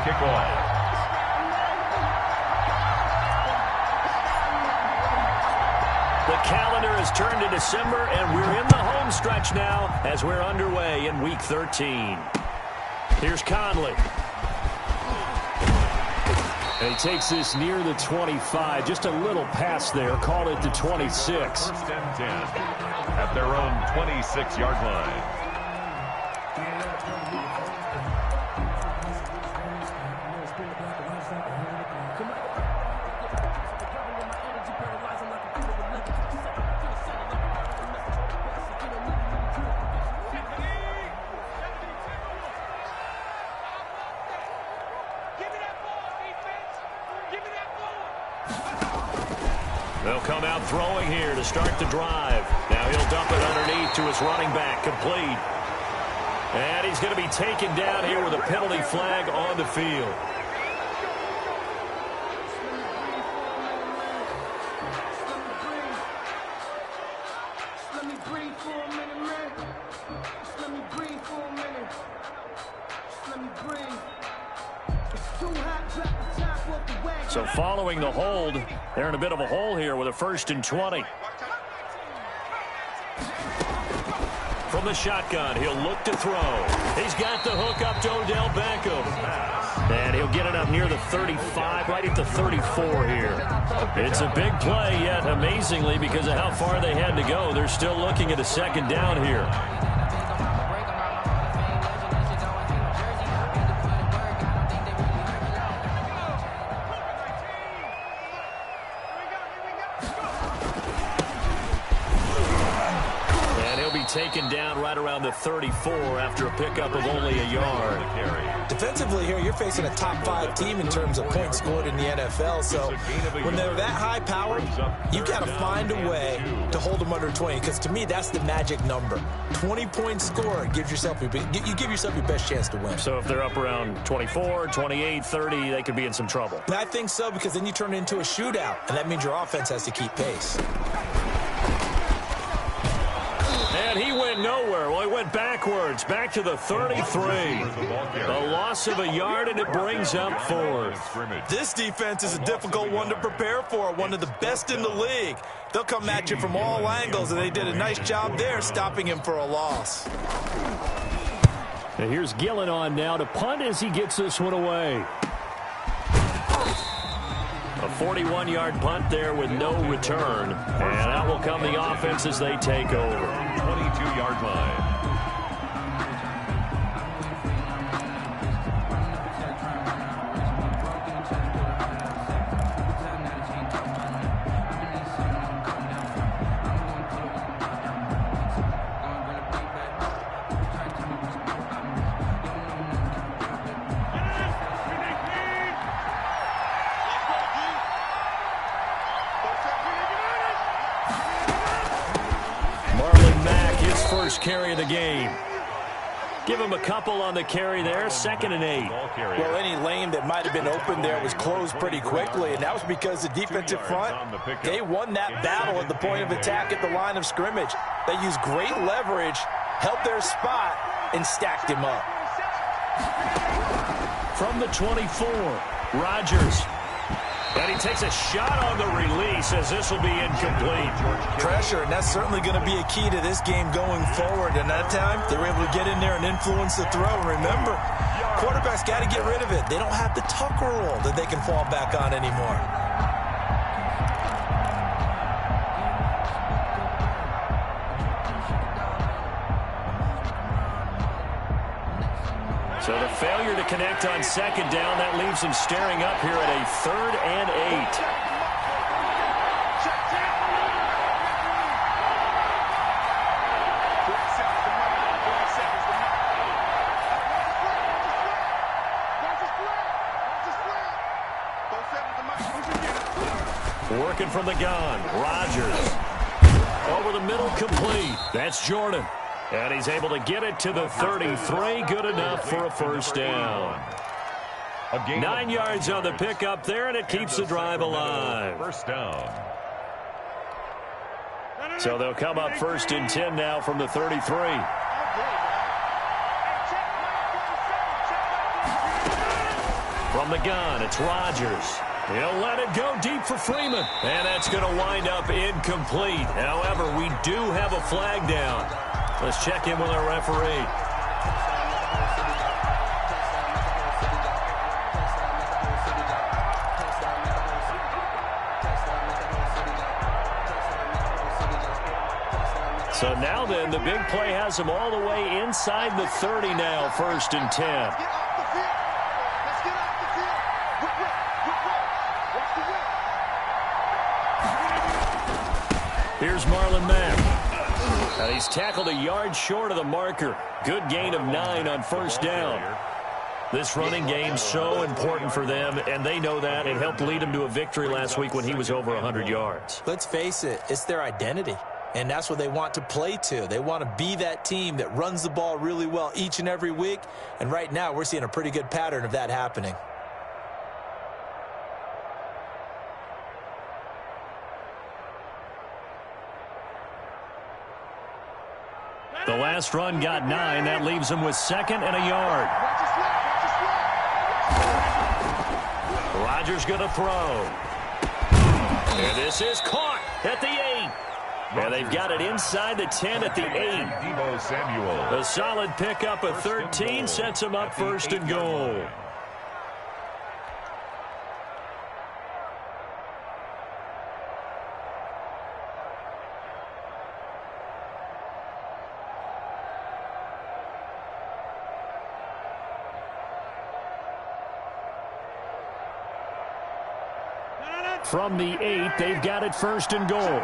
kickoff. The calendar has turned to December, and we're in the home stretch now as we're underway in Week 13. Here's Conley. And he takes this near the 25. Just a little pass there. Call it the 26. 1st and 10 at their own 26-yard line. They'll come out throwing here to start the drive. Now he'll dump it underneath to his running back, complete. And he's going to be taken down here with a penalty flag on the field. So following the hold, they're in a bit of a hole here with a 1st and 20. From the shotgun, he'll look to throw. He's got the hook up to Odell Beckham. And he'll get it up near the 35, right at the 34 here. It's a big play, yet amazingly, because of how far they had to go, they're still looking at a 2nd down here. Taken down right around the 34 after a pickup of only a yard. Defensively here, you're facing a top 5 team in terms of points scored in the NFL. So when they're that high powered, you've got to find a way to hold them under 20. Because to me, that's the magic number. 20 points scored gives yourself you give yourself your best chance to win. So if they're up around 24, 28, 30, they could be in some trouble. I think so, because then you turn it into a shootout, and that means your offense has to keep pace. And he went nowhere. Well, he went backwards, back to the 33. A loss of a yard, and it brings up 4th. This defense is a difficult one to prepare for, one of the best in the league. They'll come at you from all angles, and they did a nice job there stopping him for a loss. And here's Gillen on now to punt as he gets this one away. A 41-yard punt there with no return. And out will come the offense as they take over. 22-yard line. Carry of the game. Give him a couple on the carry there. 2nd and 8. Well, any lane that might have been open there was closed pretty quickly, and that was because the defensive front, they won that battle at the point of attack at the line of scrimmage. They used great leverage, held their spot, and stacked him up. From the 24, Rodgers. And he takes a shot on the release as this will be incomplete. Pressure, and that's certainly going to be a key to this game going forward. And that time, they were able to get in there and influence the throw. Remember, quarterbacks got to get rid of it. They don't have the Tucker rule that they can fall back on anymore. So the failure to connect on 2nd down, that leaves him staring up here at a 3rd and 8. Working from the gun, Rodgers. Over the middle, complete. That's Jordan. And he's able to get it to the 33. Good enough for a 1st down. 9 yards on the pickup there, and it keeps the drive alive. 1st down. So they'll come up 1st and 10 now from the 33. From the gun, it's Rodgers. He'll let it go deep for Freeman. And that's going to wind up incomplete. However, we do have a flag down. Let's check in with our referee. So now then, the big play has them all the way inside the 30 now, 1st and 10. Here's Marlon Mack. Now he's tackled a yard short of the marker. Good gain of 9 on 1st down. This running game's so important for them, and they know that. It helped lead them to a victory last week when he was over 100 yards. Let's face it, it's their identity. And that's what they want to play to. They want to be that team that runs the ball really well each and every week. And right now, we're seeing a pretty good pattern of that happening. The last run got 9. That leaves them with 2nd and a yard. Rodgers going to throw. And this is caught at the 8. And they've got it inside the 10 at the 8. Deebo Samuel. A solid pickup of 13 sets them up 1st and goal. From the 8, they've got it 1st and goal.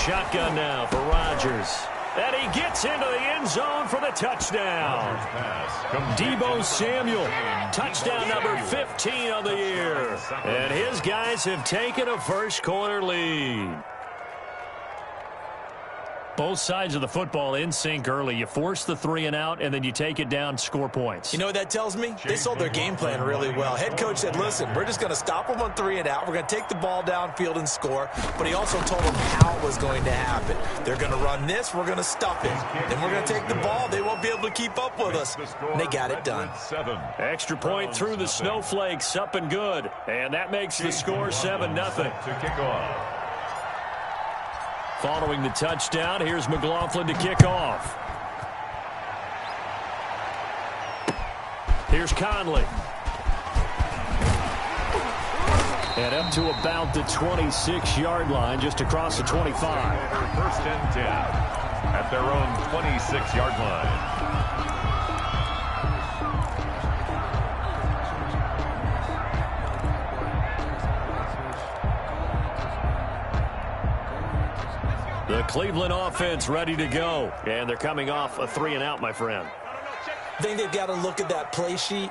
Shotgun now for Rodgers. And he gets into the end zone for the touchdown. Deebo Samuel, touchdown number 15 on the year. And his guys have taken a first-quarter lead. Both sides of the football in sync early. You force the 3 and out, and then you take it down, score points. You know what that tells me? They sold their game plan really well. Head coach said, listen, we're just going to stop them on 3 and out. We're going to take the ball downfield and score. But he also told them how it was going to happen. They're going to run this. We're going to stuff it. Then we're going to take the ball. They won't be able to keep up with us. And they got it done. Extra point through the snowflakes, up and good. And that makes the score 7-0. To kick off. Following the touchdown, here's McLaughlin to kick off. Here's Conley. And up to about the 26-yard line, just across the 25. 1st and 10 at their own 26-yard line. The Cleveland offense ready to go. And they're coming off a 3 and out, my friend. I think they've got to look at that play sheet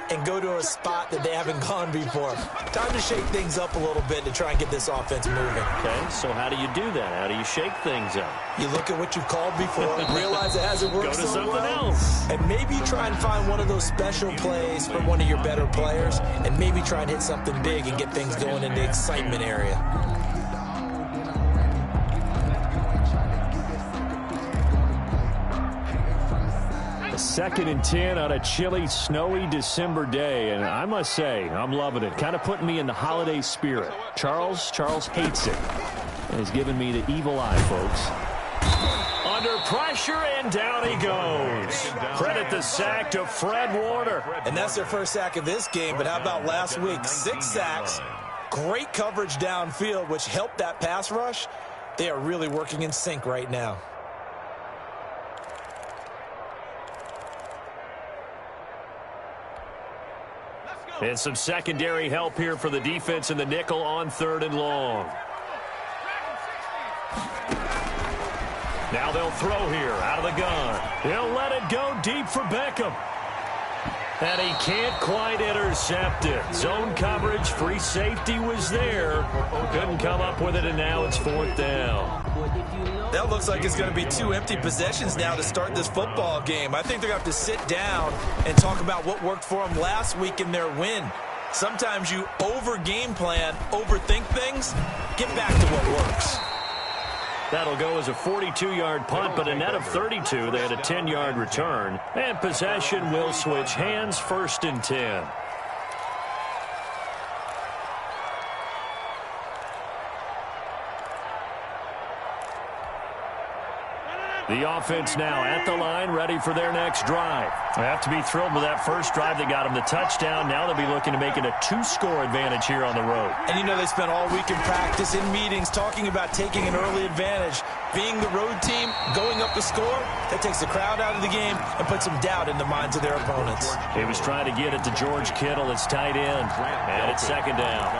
and go to a spot that they haven't gone before. Time to shake things up a little bit to try and get this offense moving. Okay, so how do you do that? How do you shake things up? You look at what you've called before and realize it hasn't worked Go to so something well. else. And maybe try and find one of those special plays from one of your better players and maybe try and hit something big and get things going in the excitement area. Second and 10 on a chilly, snowy December day, and I must say, I'm loving it. Kind of putting me in the holiday spirit. Charles hates it, and he's giving me the evil eye, folks. Under pressure, and down he goes. Credit the sack to Fred Warner. And that's their first sack of this game, but how about last week? 6 sacks, great coverage downfield, which helped that pass rush. They are really working in sync right now. And some secondary help here for the defense in the nickel on 3rd and long. Now they'll throw here out of the gun. He'll let it go deep for Beckham. And he can't quite intercept it. Zone coverage, free safety was there. Couldn't come up with it, and now it's 4th down. That looks like it's going to be 2 empty possessions now to start this football game. I think they're going to have to sit down and talk about what worked for them last week in their win. Sometimes you over-game plan, overthink things. Get back to what works. That'll go as a 42-yard punt, but a net of 32. They had a 10-yard return. And possession will switch hands, 1st and 10. The offense now at the line, ready for their next drive. They have to be thrilled with that first drive that got them the touchdown. Now they'll be looking to make it a 2-score advantage here on the road. And you know they spent all week in practice, in meetings, talking about taking an early advantage. Being the road team, going up the score, that takes the crowd out of the game and puts some doubt in the minds of their opponents. He was trying to get it to George Kittle, his tight end, and it's 2nd down.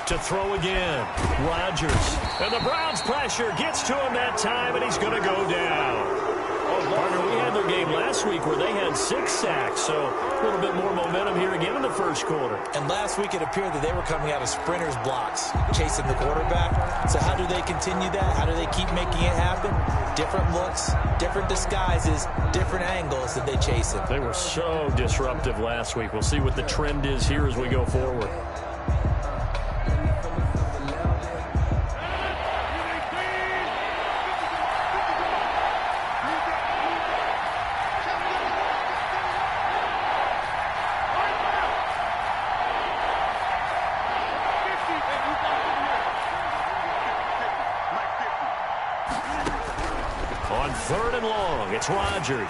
To throw again, Rodgers. And the Browns pressure gets to him that time, and he's going to go down. Partner, we had their game last week where they had 6 sacks, so a little bit more momentum here again in the first quarter. And last week it appeared that they were coming out of sprinters blocks, chasing the quarterback. So how do they continue that? How do they keep making it happen? Different looks, different disguises, different angles that they chase him. They were so disruptive last week. We'll see what the trend is here as we go forward. On 3rd and long, it's Rodgers.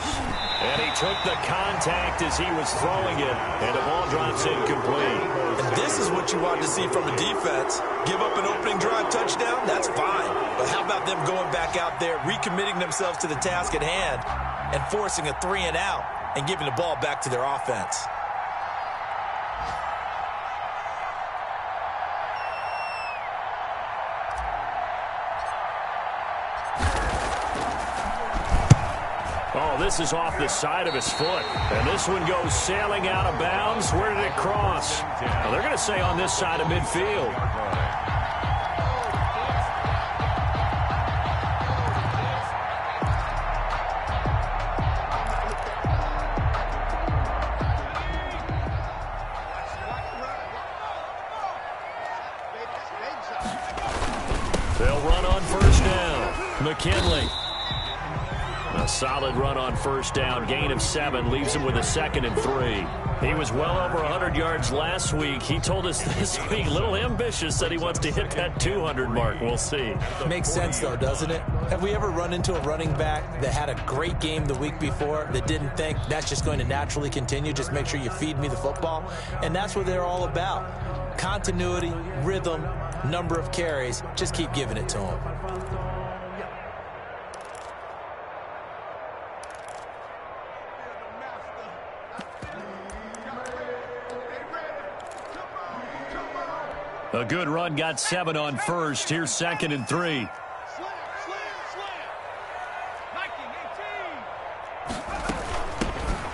And he took the contact as he was throwing it, and the ball drops incomplete. And this is what you want to see from a defense. Give up an opening drive touchdown, that's fine. But how about them going back out there, recommitting themselves to the task at hand, and forcing a 3-and-out, and giving the ball back to their offense? Oh, this is off the side of his foot. And this one goes sailing out of bounds. Where did it cross? Well, they're going to say on this side of midfield. They'll run on 1st down. McKinley. A solid run on 1st down. Gain of 7 leaves him with a 2nd and 3. He was well over 100 yards last week. He told us this week, a little ambitious, said he wants to hit that 200 mark. We'll see. Makes sense, though, doesn't it? Have we ever run into a running back that had a great game the week before that didn't think that's just going to naturally continue? Just make sure you feed me the football. And that's what they're all about. Continuity, rhythm, number of carries. Just keep giving it to them. A good run, got 7 on 1st. Here's 2nd and 3.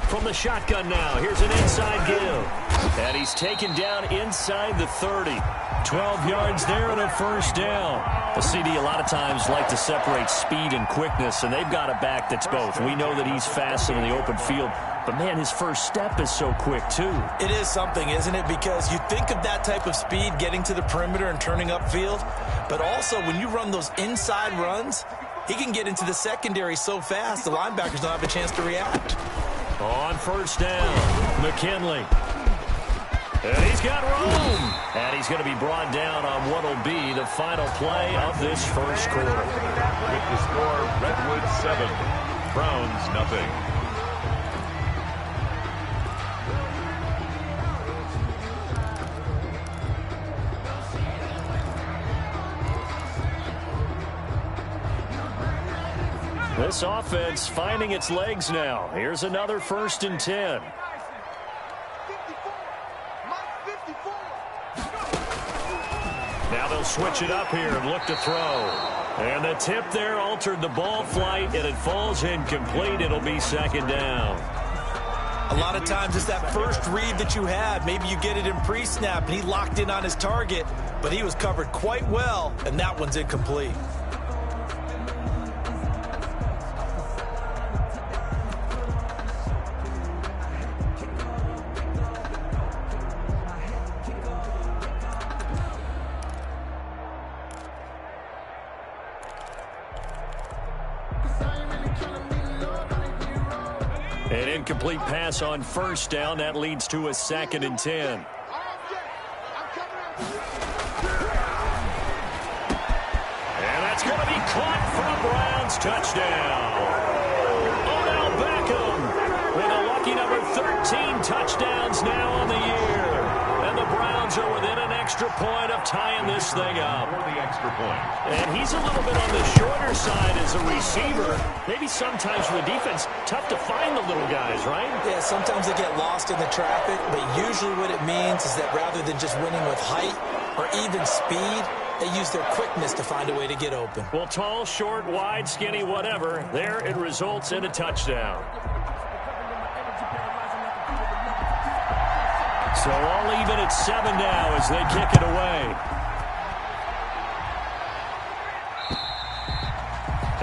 From the shotgun now, here's an inside give. And he's taken down inside the 30. 12 yards there and a 1st down. The CD a lot of times like to separate speed and quickness, and they've got a back that's both. We know that he's fast in the open field, but, man, his first step is so quick, too. It is something, isn't it? Because you think of that type of speed getting to the perimeter and turning upfield, but also when you run those inside runs, he can get into the secondary so fast the linebackers don't have a chance to react. On 1st down, McKinley. And he's got room. And he's going to be brought down on what will be the final play of this first quarter. With the score, Redwood 7, Browns nothing. This offense finding its legs now. Here's another 1st and 10. Now they'll switch it up here and look to throw. And the tip there altered the ball flight, and it falls incomplete. It'll be 2nd down. A lot of times it's that first read that you have. Maybe you get it in pre-snap, and he locked in on his target, but he was covered quite well, and that one's incomplete. An incomplete pass on first down. That leads to a 2nd and 10. And that's going to be caught for a Browns touchdown. Odell Beckham with a lucky number 13 touchdowns now on the year. And the Browns are within an extra point of tying this thing up. For the extra point. And he's a little bit on the shorter side as a receiver. Maybe sometimes for the defense, tough to find the little guys, right? Yeah, sometimes they get lost in the traffic, but usually what it means is that rather than just winning with height or even speed, they use their quickness to find a way to get open. Well, tall, short, wide, skinny, whatever, there it results in a touchdown. So all even at 7 now as they kick it away.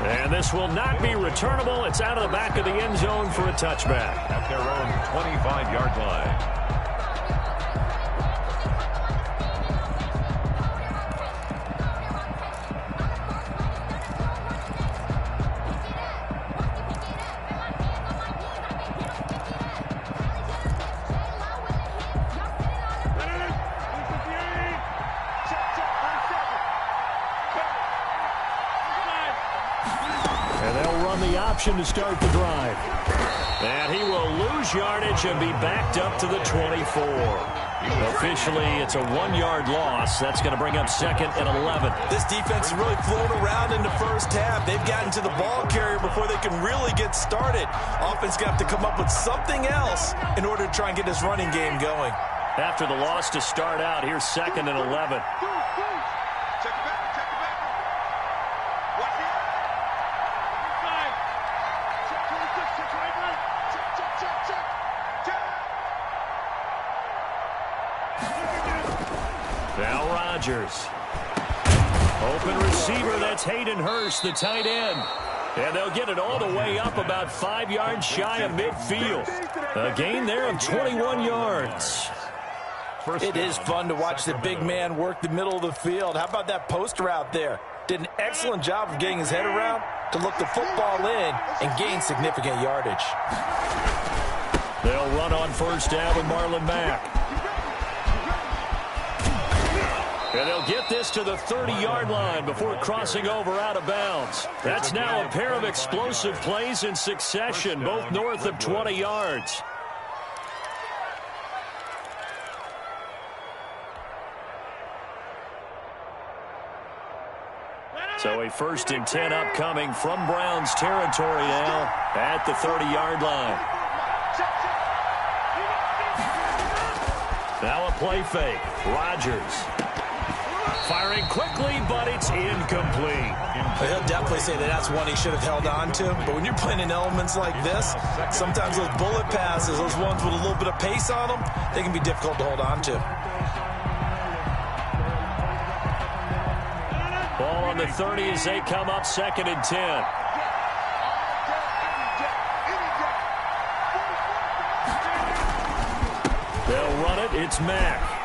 And this will not be returnable. It's out of the back of the end zone for a touchback. At their own 25-yard line. To start the drive. And he will lose yardage and be backed up to the 24. Officially, it's a 1-yard loss. That's going to bring up 2nd and 11. This defense has really flown around in the first half. They've gotten to the ball carrier before they can really get started. Offense going to have to come up with something else in order to try and get this running game going. After the loss to start out, here's 2nd and 11. Now Rodgers. Open receiver, that's Hayden Hurst, the tight end. And they'll get it all the way up about 5 yards shy of midfield. A gain there of 21 yards. It is fun to watch the big man work the middle of the field. How about that post route there? Did an excellent job of getting his head around to look the football in and gain significant yardage. They'll run on first down with Marlon Mack. And they'll get this to the 30-yard line before crossing over out of bounds. That's now a pair of explosive plays in succession, both north of 20 yards. So a 1st and 10 upcoming from Browns territory now at the 30-yard line. Now a play fake. Rodgers. Firing quickly, but it's incomplete. He'll definitely say that that's one he should have held on to. But when you're playing in elements like this, sometimes those bullet passes, those ones with a little bit of pace on them, they can be difficult to hold on to. Ball on the 30 as they come up 2nd and 10. They'll run it. It's Mack.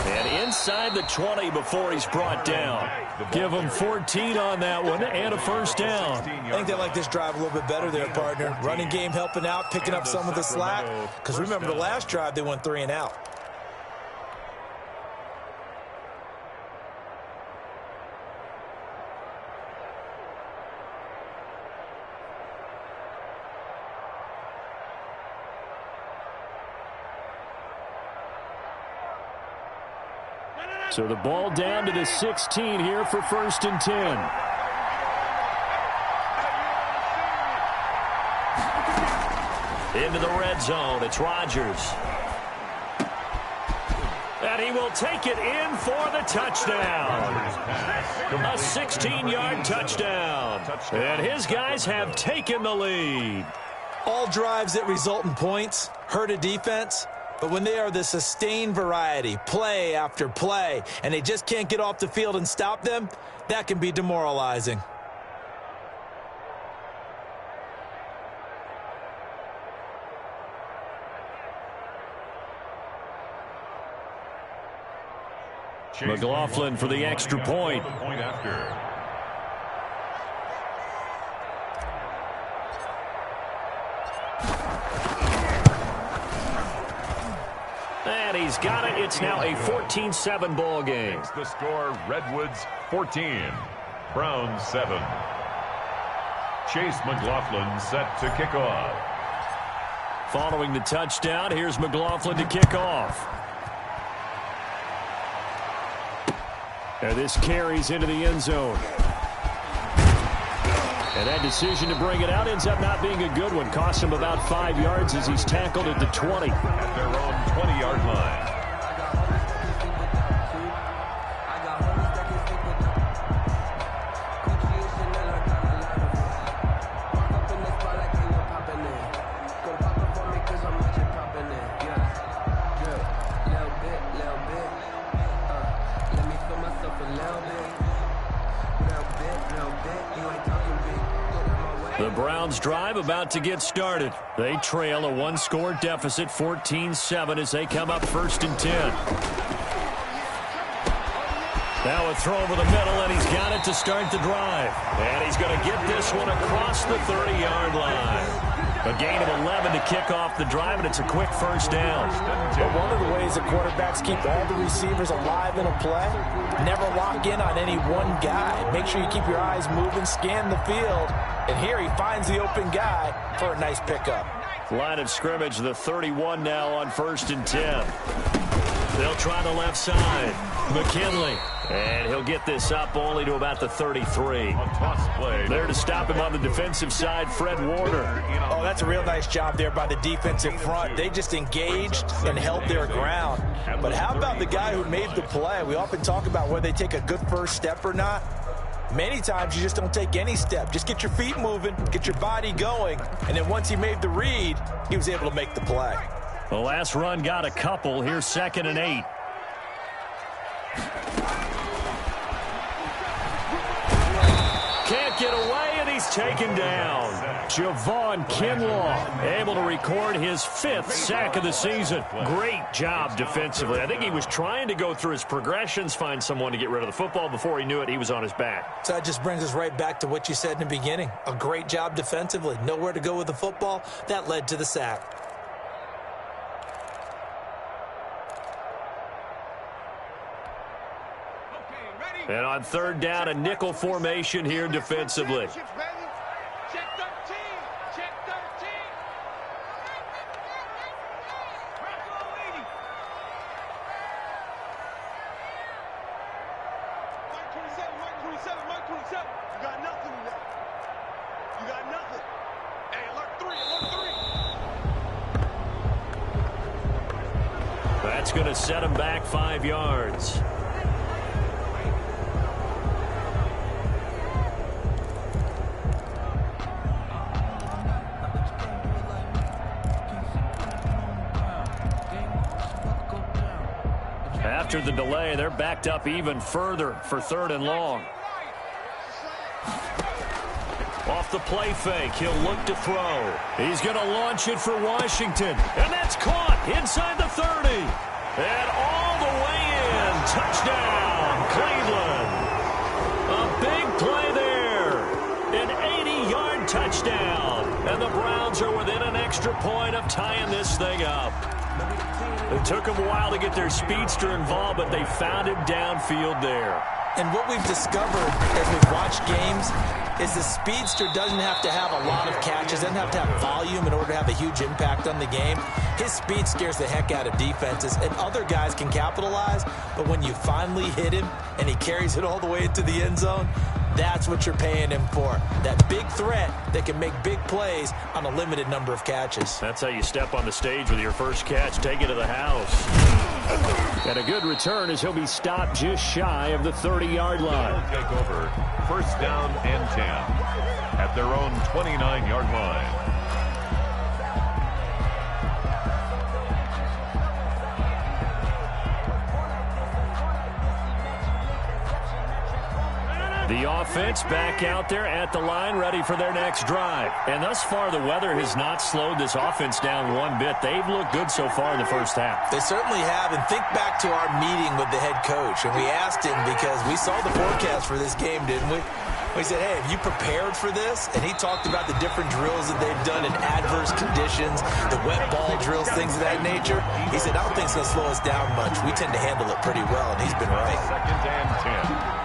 And inside the 20 before he's brought down. Give him 14 on that one and a first down. I think they like this drive a little bit better there, partner. Running game helping out, picking up some of the slack. Because remember, the last drive they went 3 and out. So the ball down to the 16 here for 1st and 10. Into the red zone. It's Rodgers. And he will take it in for the touchdown. A 16-yard touchdown. And his guys have taken the lead. All drives that result in points hurt a defense. But when they are the sustained variety, play after play, and they just can't get off the field and stop them, that can be demoralizing. McLaughlin for the extra point. And he's got it. It's now a 14-7 ball game. Makes the score Redwoods 14, Browns 7. Chase McLaughlin set to kick off. Following the touchdown, here's McLaughlin to kick off. And this carries into the end zone. And that decision to bring it out ends up not being a good one. Costs him about 5 yards as he's tackled at the 20. At their own 20-yard line. The Browns drive about to get started. They trail a one-score deficit, 14-7, as they come up 1st and 10. Now a throw over the middle, and he's got it to start the drive. And he's going to get this one across the 30-yard line. A gain of 11 to kick off the drive, and it's a quick first down. But one of the ways that quarterbacks keep all the receivers alive in a play, never lock in on any one guy. Make sure you keep your eyes moving, scan the field. And here he finds the open guy for a nice pickup. Line of scrimmage, the 31 now on 1st and 10. They'll try the left side. McKinley. And he'll get this up only to about the 33. A toss play. There to stop him on the defensive side, Fred Warner. Oh, that's a real nice job there by the defensive front. They just engaged and held their ground. But how about the guy who made the play? We often talk about whether they take a good first step or not. Many times you just don't take any step. Just get your feet moving, get your body going, and then once he made the read, he was able to make the play. The last run got a couple. Here's 2nd and 8. Can't get away, and he's taken down. Javon Kinlaw able to record his 5th sack of the season. Great job defensively. I think he was trying to go through his progressions, find someone to get rid of the football. Before he knew it, he was on his back. So that just brings us right back to what you said in the beginning. A great job defensively. Nowhere to go with the football. That led to the sack. And on 3rd down, a nickel formation here defensively. That's going to set him back 5 yards. After the delay, they're backed up even further for 3rd and long. Off the play fake, he'll look to throw. He's going to launch it for Washington. And that's caught inside the 30. And all the way in. Touchdown, Cleveland. A big play there. An 80-yard touchdown. And the Browns are within an extra point of tying this thing up. It took them a while to get their speedster involved, but they found him downfield there. And what we've discovered as we've watched games is the speedster doesn't have to have a lot of catches, doesn't have to have volume in order to have a huge impact on the game. His speed scares the heck out of defenses, and other guys can capitalize, but when you finally hit him and he carries it all the way into the end zone, that's what you're paying him for. That big threat that can make big plays on a limited number of catches. That's how you step on the stage with your first catch. Take it to the house. And a good return as he'll be stopped just shy of the 30-yard line. Take over 1st down and 10 at their own 29-yard line. The offense back out there at the line, ready for their next drive. And thus far, the weather has not slowed this offense down one bit. They've looked good so far in the first half. They certainly have. And think back to our meeting with the head coach. And we asked him, because we saw the forecast for this game, didn't we? He said, hey, have you prepared for this? And he talked about the different drills that they've done in adverse conditions, the wet ball drills, things of that nature. He said, I don't think it's going to slow us down much. We tend to handle it pretty well, and he's been right. 2nd and 10.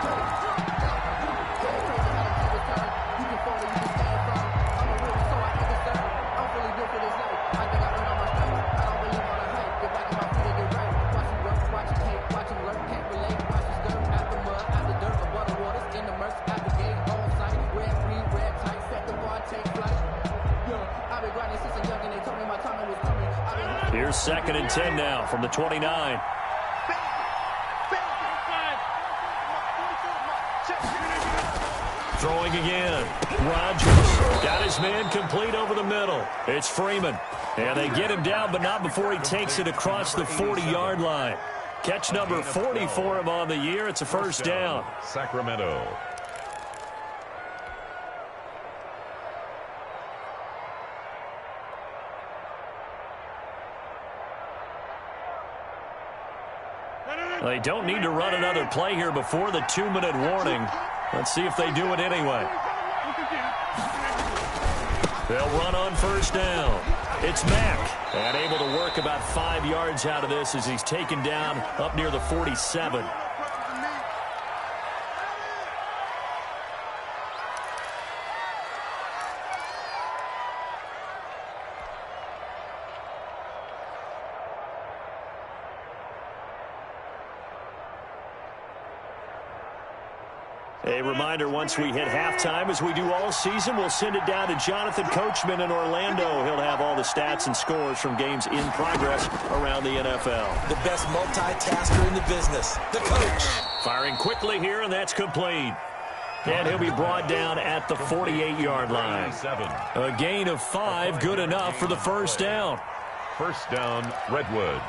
Here's 2nd and 10 now from the 29. Throwing again. Rodgers got his man complete over the middle. It's Freeman. And they get him down, but not before he takes it across the 40-yard line. Catch number 40 for him on the year. It's a first down. Sacramento. They don't need to run another play here before the 2-minute warning. Let's see if they do it anyway. They'll run on first down. It's Mack. And able to work about 5 yards out of this as he's taken down up near the 47. A reminder, once we hit halftime, as we do all season, we'll send it down to Jonathan Coachman in Orlando. He'll have all the stats and scores from games in progress around the NFL. The best multitasker in the business, the coach. Firing quickly here, and that's complete. And he'll be brought down at the 48-yard line. A gain of 5, good enough for the first down. First down, Redwoods.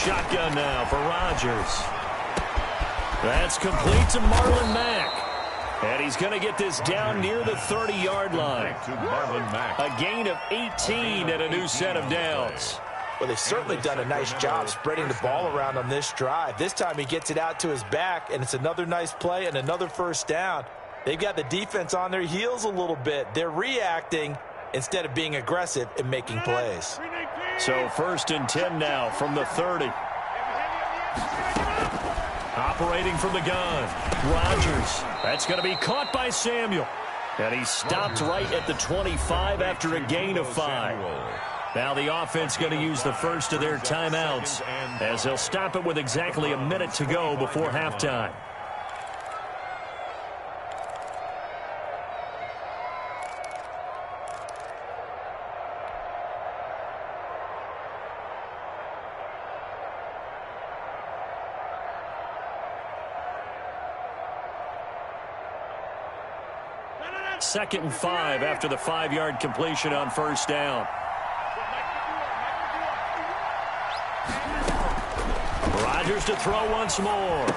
Shotgun now for Rodgers. That's complete to Marlon Mack. And he's going to get this down near the 30-yard line. To Marlon Mack. A gain of 18 and a new set of downs. Well, they've certainly done a nice job spreading the ball around on this drive. This time he gets it out to his back, and it's another nice play and another first down. They've got the defense on their heels a little bit. They're reacting instead of being aggressive and making plays. So 1st and 10 now from the 30. Operating from the gun. Rodgers. That's going to be caught by Samuel. And he stopped right at the 25 after a gain of 5. Now the offense going to use the first of their timeouts as they'll stop it with exactly a minute to go before halftime. Second and 5 after the 5-yard completion on first down. Rodgers to throw once more.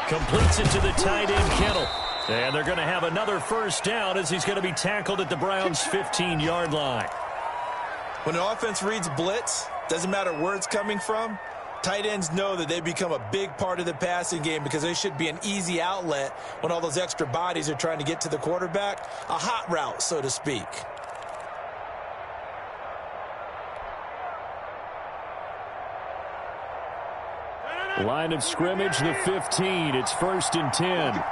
Completes it to the tight end, Kittle. And they're going to have another first down as he's going to be tackled at the Browns' 15-yard line. When an offense reads blitz, doesn't matter where it's coming from, tight ends know that they become a big part of the passing game because they should be an easy outlet when all those extra bodies are trying to get to the quarterback. A hot route, so to speak. Line of scrimmage, the 15. It's 1st and 10.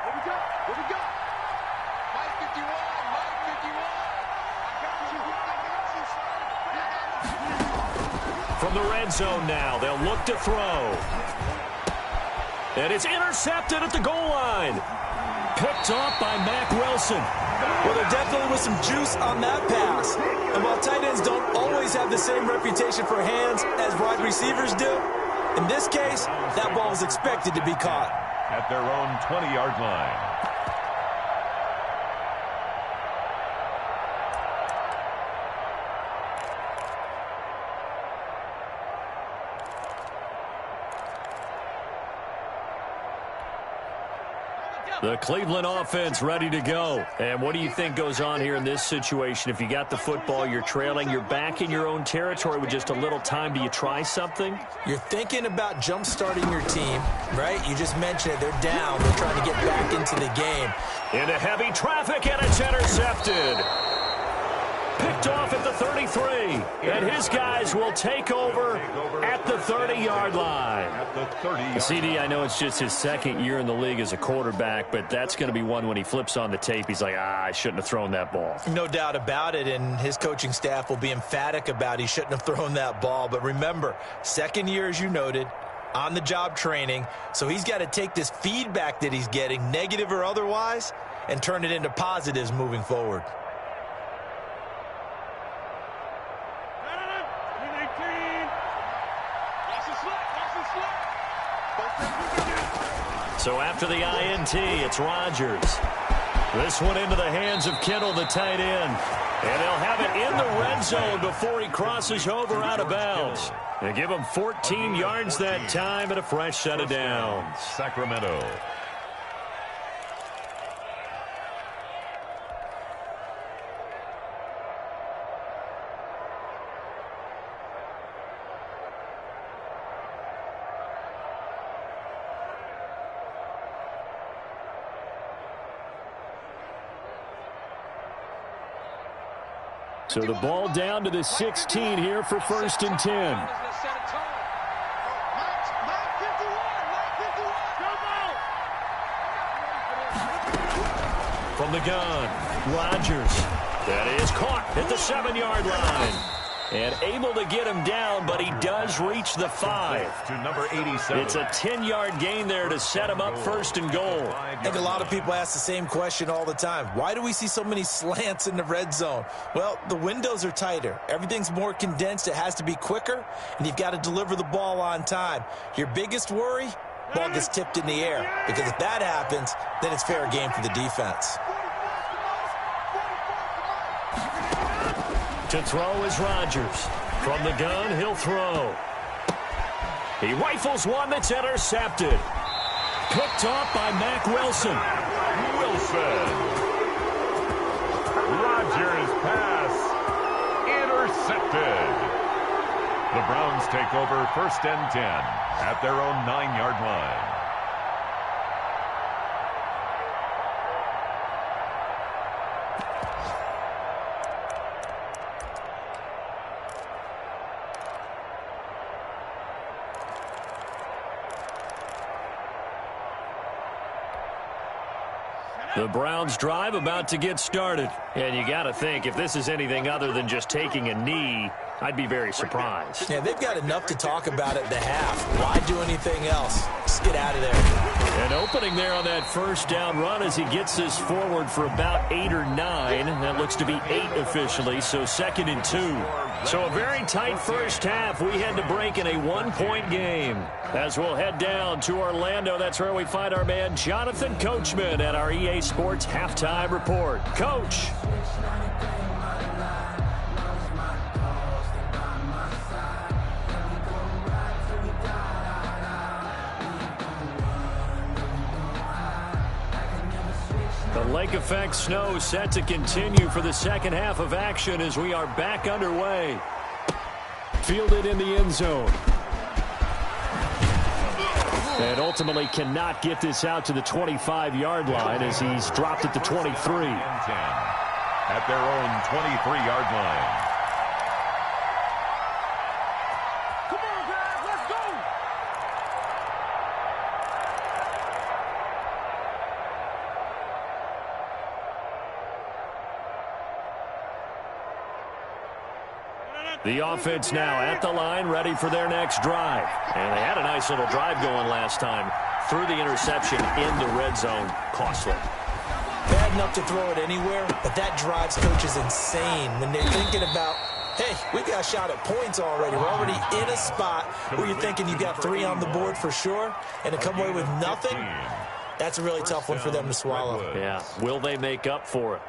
From the red zone now, they'll look to throw. And it's intercepted at the goal line. Picked off by Mack Wilson. Well, there definitely was some juice on that pass. And while tight ends don't always have the same reputation for hands as wide receivers do, in this case, that ball was expected to be caught. At their own 20-yard line. The Cleveland offense ready to go. And what do you think goes on here in this situation? If you got the football, you're trailing, you're back in your own territory with just a little time. Do you try something? You're thinking about jump-starting your team, right? You just mentioned it. They're down. They're trying to get back into the game. Into heavy traffic, and it's intercepted. Picked off at the 33, and his guys will take over at the 30-yard line. CD, I know it's just his second year in the league as a quarterback, but that's going to be one when he flips on the tape. He's like, I shouldn't have thrown that ball. No doubt about it, and his coaching staff will be emphatic about he shouldn't have thrown that ball. But remember, second year, as you noted, on-the-job training, so he's got to take this feedback that he's getting, negative or otherwise, and turn it into positives moving forward. So after the INT, it's Rodgers. This one into the hands of Kittle, the tight end. And they'll have it in the red zone before he crosses over out of bounds. They give him 14 yards that time and a fresh set of downs. Sacramento. So the ball down to the 16 here for 1st and 10. From the gun, Rodgers. That is caught at the 7-yard line. And able to get him down, but he does reach the 5. To number 87. It's a 10-yard gain there to set him up 1st and goal. I think a lot of people ask the same question all the time. Why do we see so many slants in the red zone? Well, the windows are tighter. Everything's more condensed. It has to be quicker, and you've got to deliver the ball on time. Your biggest worry? Ball gets tipped in the air. Because if that happens, then it's fair game for the defense. To throw is Rodgers. From the gun, he'll throw. He rifles one that's intercepted. Picked off by Mack Wilson. Rodgers' pass intercepted. The Browns take over 1st and 10 at their own 9-yard line. The Browns drive about to get started. And you got to think, if this is anything other than just taking a knee, I'd be very surprised. Yeah, they've got enough to talk about at the half. Why do anything else? Just get out of there. An opening there on that 1st down run as he gets this forward for about 8 or 9. That looks to be 8 officially, so 2nd and 2. So a very tight 1st half. We head to break in a 1-point game. As we'll head down to Orlando, that's where we find our man Jonathan Coachman at our EA Sports Halftime Report. Coach. The lake effect snow set to continue for the second half of action as we are back underway. Fielded in the end zone. And ultimately cannot get this out to the 25-yard line as he's dropped at the 23. At their own 23-yard line. The offense now at the line, ready for their next drive. And they had a nice little drive going last time. Threw the interception in the red zone. Costly. Bad enough to throw it anywhere, but that drives coaches insane when they're thinking about, hey, we got a shot at points already. We're already in a spot where you're thinking you got 3 on the board for sure, and to come away with nothing, that's a really tough one for them to swallow. Yeah. Will they make up for it?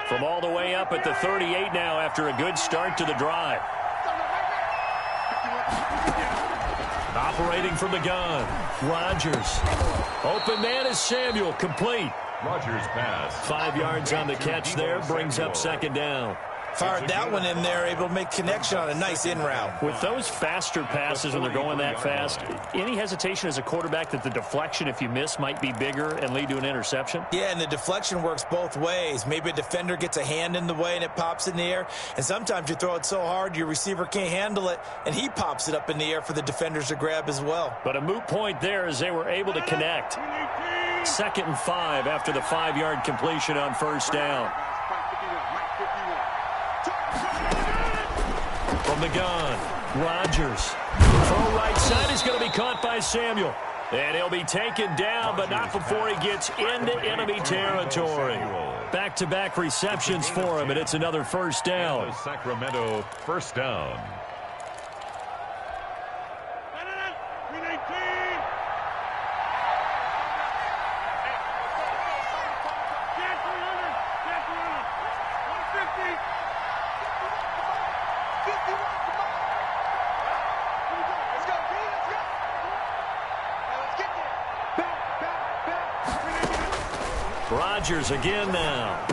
From all the way up at the 38 now after a good start to the drive. Operating from the gun, Rodgers. Open man is Samuel, complete. Rodgers pass. 5 yards on the catch there, brings up second down. Fired that one in there, able to make connection on a nice in route. With those faster passes when they're going that fast, any hesitation as a quarterback that the deflection, if you miss, might be bigger and lead to an interception? Yeah, and the deflection works both ways. Maybe a defender gets a hand in the way and it pops in the air. And sometimes you throw it so hard your receiver can't handle it, and he pops it up in the air for the defenders to grab as well. But a moot point there as they were able to connect. 2nd and 5 after the 5-yard completion on first down. From the gun, Rodgers. Throw right side is going to be caught by Samuel. And he'll be taken down, but not before he gets into enemy territory. Back-to-back receptions for him, and it's another first down. Sacramento first down. Rodgers again now.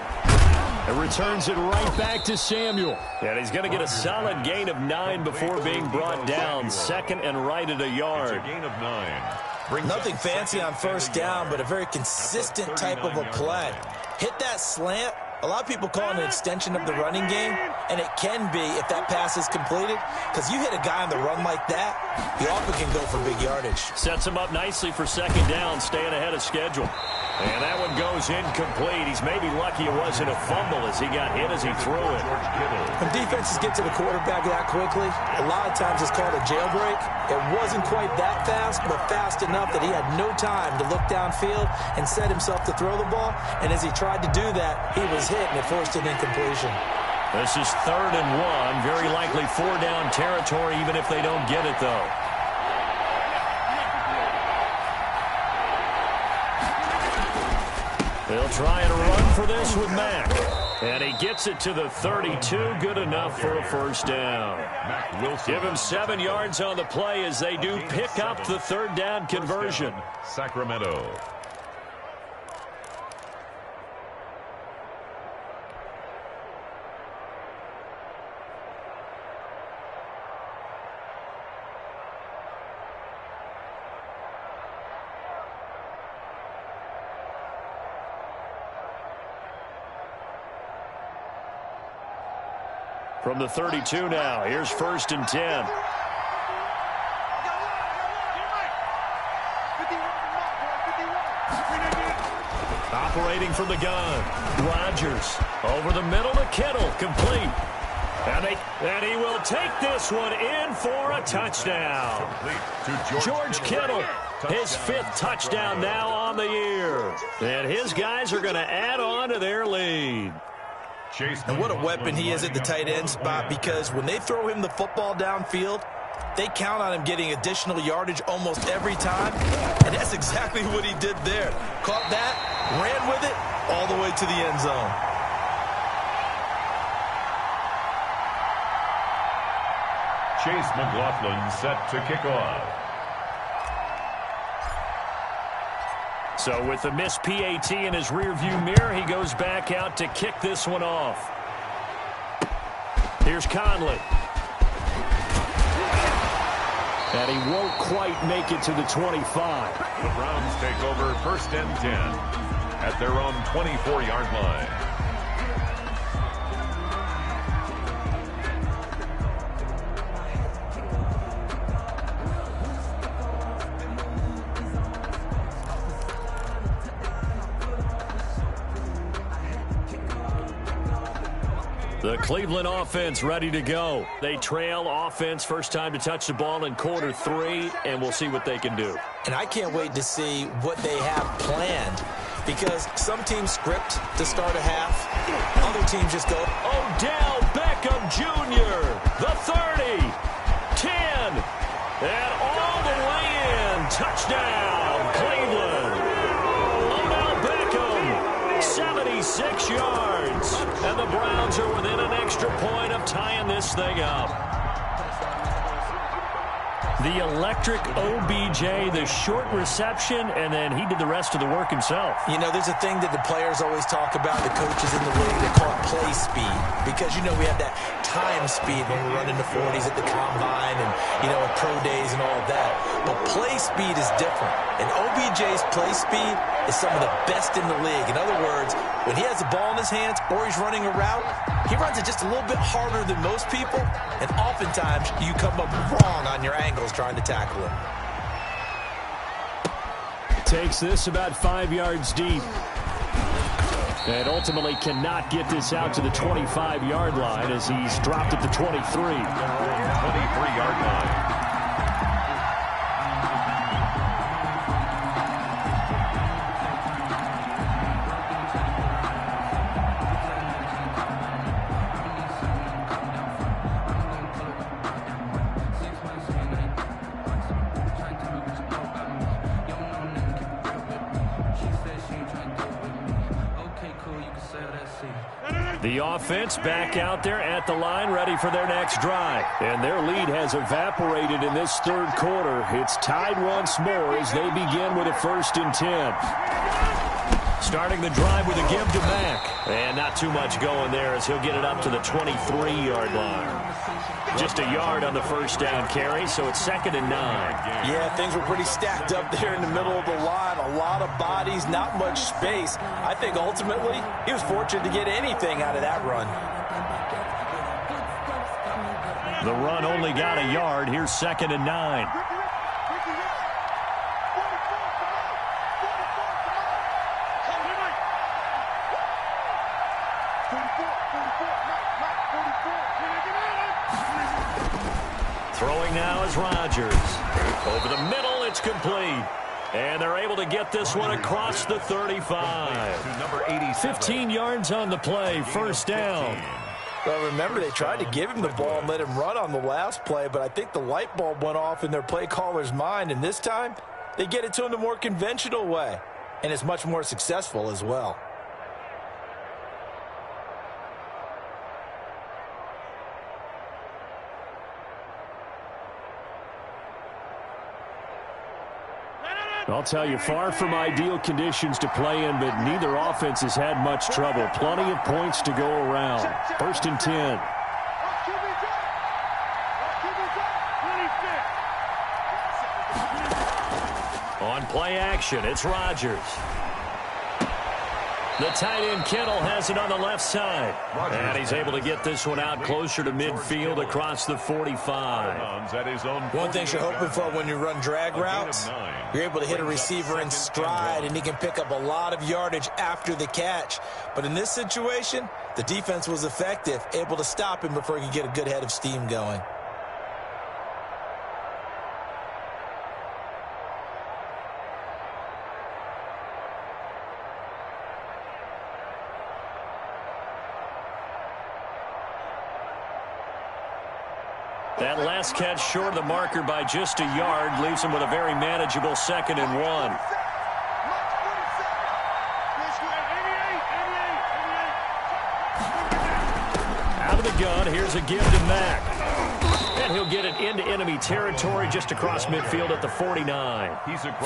It returns it right back to Samuel. And he's going to get a solid gain of 9 before being brought down. 2nd and right at a yard. It's a gain of 9. Nothing fancy on first down, but a very consistent type of a play. Hit that slant. A lot of people call it an extension of the running game, and it can be if that pass is completed, because you hit a guy on the run like that, he often can go for big yardage. Sets him up nicely for second down, staying ahead of schedule. And that one goes incomplete. He's maybe lucky it wasn't a fumble as he got hit as he threw it. When defenses get to the quarterback that quickly, a lot of times it's called a jailbreak. It wasn't quite that fast, but fast enough that he had no time to look downfield and set himself to throw the ball. And as he tried to do that, he was hit and it forced an incompletion. This is 3rd and 1. Very likely 4-down territory, even if they don't get it, though. They'll try and run for this with Mack. And he gets it to the 32. Good enough for a first down. Give him 7 yards on the play as they do pick up the 3rd down conversion. Sacramento. From the 32 now, here's 1st and 10. Operating from the gun, Rodgers over the middle to Kittle, complete. And he will take this one in for a touchdown. George Kittle, his 5th touchdown now on the year. And his guys are going to add on to their lead. And what a weapon he is at the tight end spot, because when they throw him the football downfield, they count on him getting additional yardage almost every time. And that's exactly what he did there. Caught that, ran with it, all the way to the end zone. Chase McLaughlin set to kick off. So with the missed PAT in his rearview mirror, he goes back out to kick this one off. Here's Conley. And he won't quite make it to the 25. The Browns take over 1st and 10 at their own 24-yard line. The Cleveland offense ready to go. They trail offense, first time to touch the ball in quarter 3, and we'll see what they can do. And I can't wait to see what they have planned, because some teams script to start a half. Other teams just go, Odell Beckham Jr., the 30, 10, and all the way in. Touchdown, Cleveland. Odell Beckham, 77 26 yards. And the Browns are within an extra point of tying this thing up. The electric OBJ, the short reception, and then he did the rest of the work himself. You know, there's a thing that the players always talk about, the coaches in the league, they call it play speed. Because, you know, we have that time speed when we're running the 40s at the combine and, you know, at pro days and all of that. But play speed is different. And OBJ's play speed is some of the best in the league. In other words, when he has the ball in his hands or he's running a route, he runs it just a little bit harder than most people. And oftentimes, you come up wrong on your angles trying to tackle him. Takes this about 5 yards deep. And ultimately cannot get this out to the 25-yard line as he's dropped at the 23. 23-yard line. The offense back out there at the line, ready for their next drive. And their lead has evaporated in this third quarter. It's tied once more as they begin with a 1st and 10. Starting the drive with a give to Mack. And not too much going there as he'll get it up to the 23-yard line. Just a yard on the first down carry, so it's 2nd and 9. Yeah, things were pretty stacked up there in the middle of the line. A lot of bodies, not much space. I think ultimately he was fortunate to get anything out of that run. The run only got a yard. Here's 2nd and 9. Throwing now is Rodgers. Over the middle, it's complete. And they're able to get this one across the 35. 15 yards on the play, 1st down. Well, remember, they tried to give him the ball and let him run on the last play, but I think the light bulb went off in their play caller's mind, and this time they get it to him the more conventional way, and it's much more successful as well. I'll tell you, far from ideal conditions to play in, but neither offense has had much trouble. Plenty of points to go around. 1st and 10. On play action, it's Rodgers. The tight end Kittle has it on the left side. And he's able to get this one out closer to midfield across the 45. One thing you're hoping for when you run drag routes, you're able to hit a receiver in stride, and he can pick up a lot of yardage after the catch. But in this situation, the defense was effective, able to stop him before he could get a good head of steam going. That last catch short of the marker by just a yard leaves him with a very manageable 2nd and 1. Out of the gun, here's a give to Mack. And he'll get it into enemy territory just across midfield at the 49.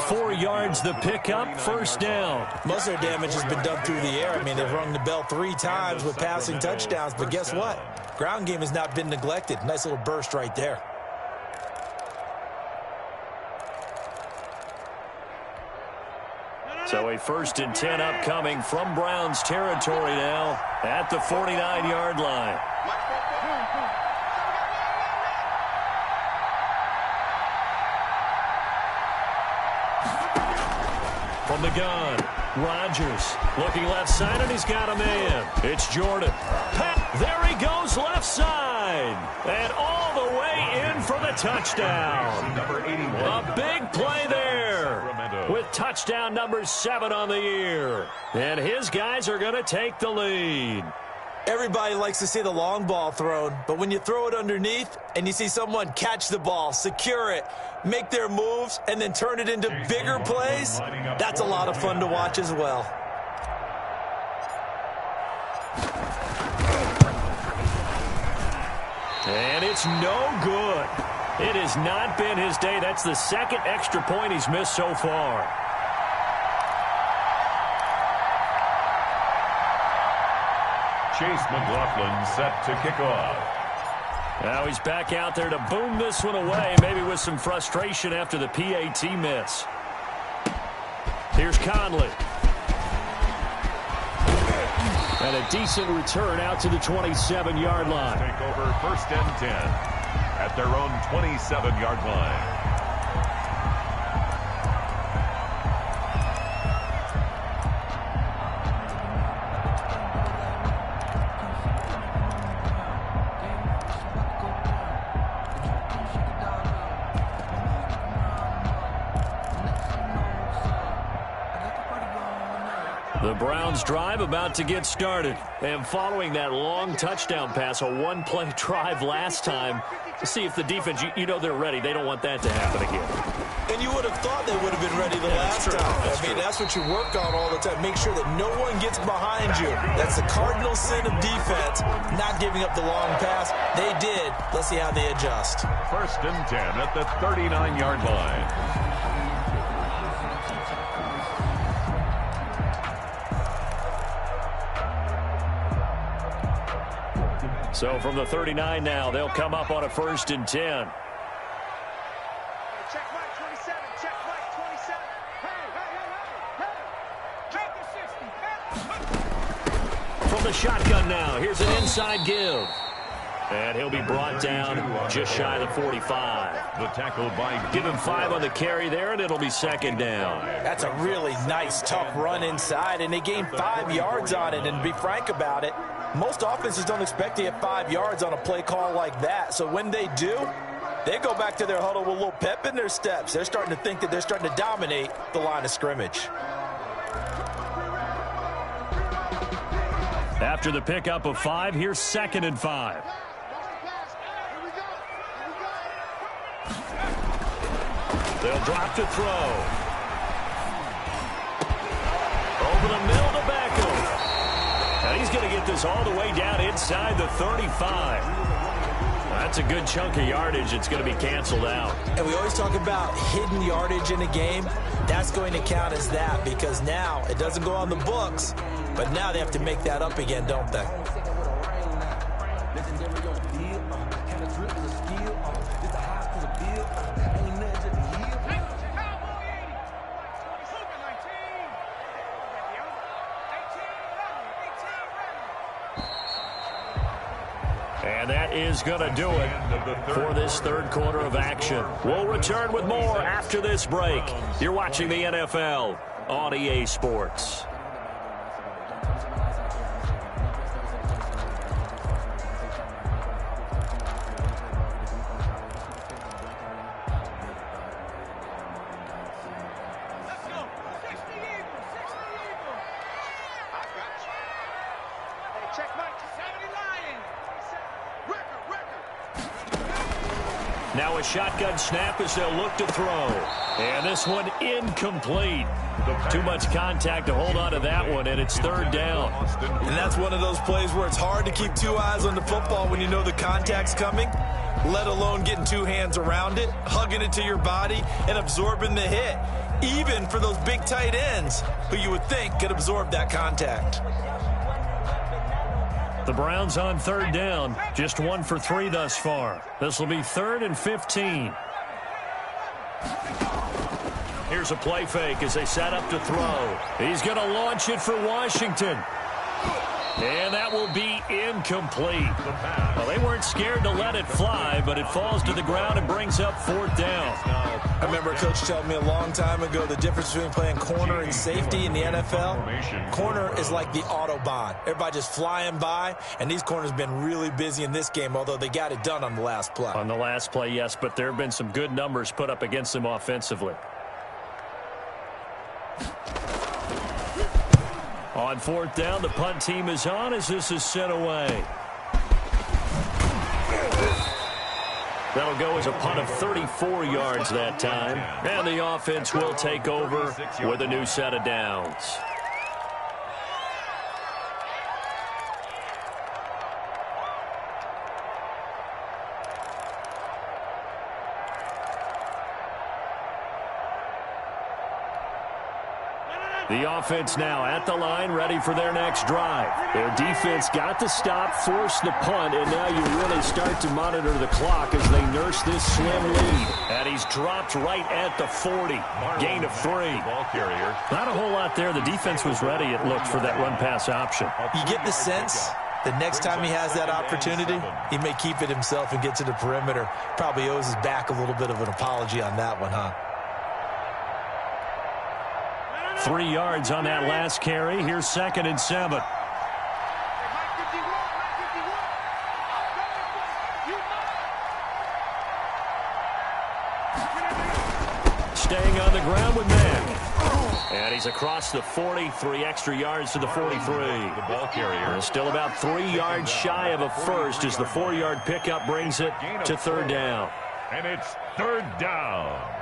4 yards the pickup, 1st down. Most of their damage has been done through the air. I mean, they've rung the bell 3 times with passing touchdowns, but guess what? Ground game has not been neglected. Nice little burst right there. So a 1st and 10 upcoming from Browns territory now at the 49-yard line. From the gun, Rodgers looking left side, and he's got a man. It's Jordan. There he goes left side. And all the way in for the touchdown. A big play there with touchdown number 7 on the year. And his guys are going to take the lead. Everybody likes to see the long ball thrown, but when you throw it underneath and you see someone catch the ball, secure it, make their moves, and then turn it into bigger plays, that's a lot of fun to watch as well. And it's no good. It has not been his day. That's the second extra point he's missed so far. Chase McLaughlin set to kick off. Now he's back out there to boom this one away, maybe with some frustration after the PAT miss. Here's Conley. And a decent return out to the 27-yard line. Take over 1st and 10 at their own 27-yard line. The Browns drive about to get started. And following that long touchdown pass, a one-play drive last time, to see if the defense, you know they're ready. They don't want that to happen again. And you would have thought they would have been ready the last time. That's what you work on all the time. Make sure that no one gets behind you. That's the cardinal sin of defense, not giving up the long pass. They did. Let's see how they adjust. 1st and 10 at the 39-yard line. So from the 39 now, they'll come up on a 1st and 10. Check Mike 27. Check Mike 27. Hey. From the shotgun now, here's an inside give. And he'll be brought down just shy of the 45. The tackle by... Give him 5 on the carry there, and it'll be 2nd down. That's a really nice, tough run inside, and they gained 5 yards on it. And to be frank about it, most offenses don't expect to get 5 yards on a play call like that. So when they do, they go back to their huddle with a little pep in their steps. They're starting to think that they're starting to dominate the line of scrimmage. After the pickup of 5, here's 2nd and 5. They'll drop to throw. Over the middle to Beckham. And he's going to get this all the way down inside the 35. That's a good chunk of yardage. It's going to be canceled out. And we always talk about hidden yardage in a game. That's going to count as that because now it doesn't go on the books, but now they have to make that up again, don't they? And that is going to do it for this 3rd quarter of action. We'll return with more after this break. You're watching the NFL on EA Sports. Now a shotgun snap as they'll look to throw. And this one incomplete. Too much contact to hold on to that one, and it's 3rd down. And that's one of those plays where it's hard to keep 2 eyes on the football when you know the contact's coming, let alone getting 2 hands around it, hugging it to your body, and absorbing the hit, even for those big tight ends who you would think could absorb that contact. The Browns on 3rd down, just 1 for 3 thus far. This will be 3rd and 15. Here's a play fake as they set up to throw. He's going to launch it for Washington. And that will be incomplete. Well, they weren't scared to let it fly, but it falls to the ground and brings up 4th down. I remember a coach telling me a long time ago the difference between playing corner and safety in the NFL. Corner is like the Autobahn. Everybody just flying by, and these corners have been really busy in this game, although they got it done on the last play. On the last play, yes, but there have been some good numbers put up against them offensively. On 4th down, the punt team is on as this is sent away. That'll go as a punt of 34 yards that time. And the offense will take over with a new set of downs. The offense now at the line, ready for their next drive. Their defense got the stop, forced the punt, and now you really start to monitor the clock as they nurse this slim lead. And he's dropped right at the 40. Gain of 3. Ball carrier. Not a whole lot there. The defense was ready, it looked, for that run-pass option. You get the sense the next time he has that opportunity, he may keep it himself and get to the perimeter. Probably owes his back a little bit of an apology on that one, huh? 3 yards on that last carry. Here's 2nd and 7. Staying on the ground with Mack. And he's across the 40, 3 extra yards to the 43. The ball carrier. Still about 3 yards shy of a first as the 4-yard pickup brings it to 3rd down. And it's 3rd down.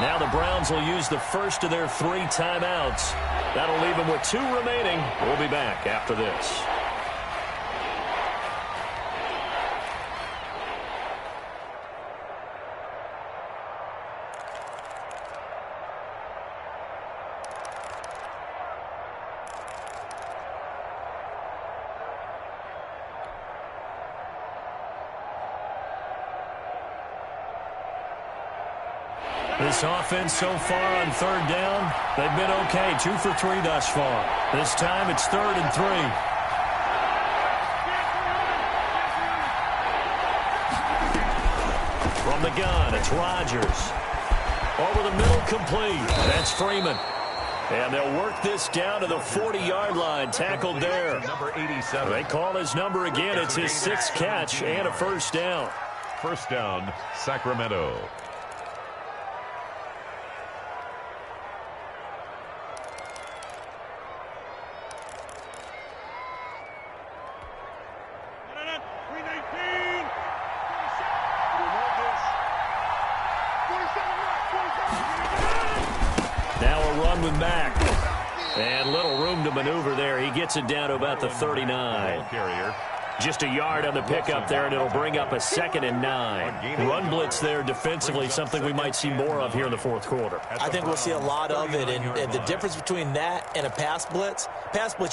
Now the Browns will use the first of their 3 timeouts. That'll leave them with 2 remaining. We'll be back after this. This offense so far on 3rd down, they've been okay. 2 for 3 thus far. This time it's 3rd and 3. From the gun, it's Rodgers. Over the middle, complete. That's Freeman. And they'll work this down to the 40-yard line. Tackled there. Number 87. They call his number again. It's his 6th catch and a 1st down. 1st down, Sacramento. With Mack. And little room to maneuver there. He gets it down to about the 39. Carrier. Just a yard on the pickup there, and it'll bring up a 2nd and 9. Run blitz there defensively, something we might see more of here in the 4th quarter. I think we'll see a lot of it, and the difference between that and a pass blitz,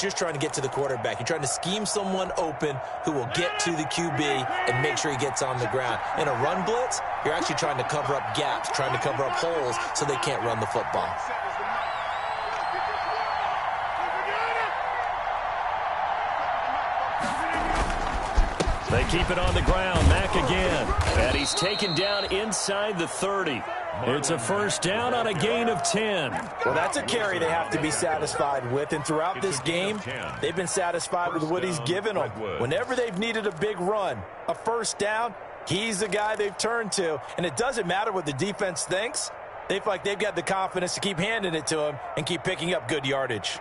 you're trying to get to the quarterback. You're trying to scheme someone open who will get to the QB and make sure he gets on the ground. In a run blitz, you're actually trying to cover up gaps, trying to cover up holes so they can't run the football. They keep it on the ground. Mack again. And he's taken down inside the 30. It's a 1st down on a gain of 10. Well, that's a carry they have to be satisfied with. And throughout this game, they've been satisfied with what he's given them. Whenever they've needed a big run, a 1st down, he's the guy they've turned to. And it doesn't matter what the defense thinks. They feel like they've got the confidence to keep handing it to him and keep picking up good yardage.